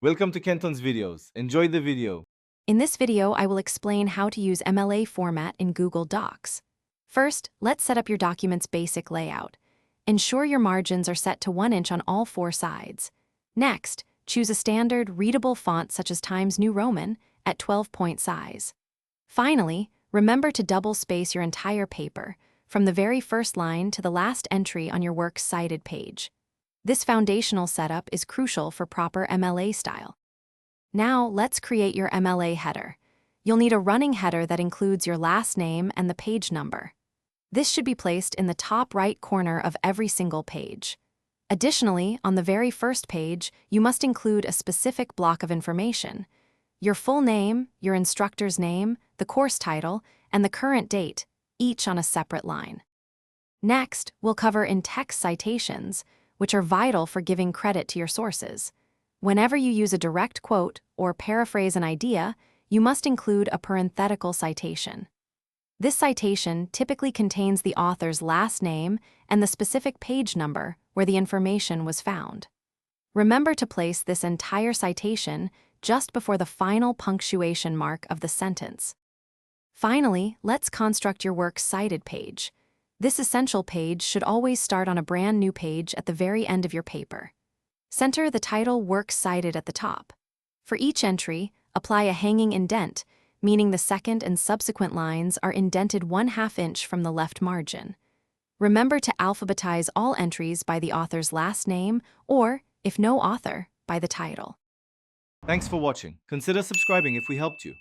Welcome to Kenton's videos. Enjoy the video. In this video, I will explain how to use MLA format in Google Docs. First, let's set up your document's basic layout. Ensure your margins are set to 1 inch on all 4 sides. Next, choose a standard, readable font such as Times New Roman at 12-point size. Finally, remember to double-space your entire paper, from the very first line to the last entry on your work's cited page. This foundational setup is crucial for proper MLA style. Now, let's create your MLA header. You'll need a running header that includes your last name and the page number. This should be placed in the top right corner of every single page. Additionally, on the very first page, you must include a specific block of information: your full name, your instructor's name, the course title, and the current date, each on a separate line. Next, we'll cover in-text citations, which are vital for giving credit to your sources. Whenever you use a direct quote or paraphrase an idea, you must include a parenthetical citation. This citation typically contains the author's last name and the specific page number where the information was found. Remember to place this entire citation just before the final punctuation mark of the sentence. Finally, let's construct your work's cited page. This essential page should always start on a brand new page at the very end of your paper. Center the title Works Cited at the top. For each entry, apply a hanging indent, meaning the second and subsequent lines are indented 1/2 inch from the left margin. Remember to alphabetize all entries by the author's last name or, if no author, by the title. Thanks for watching. Consider subscribing if we helped you.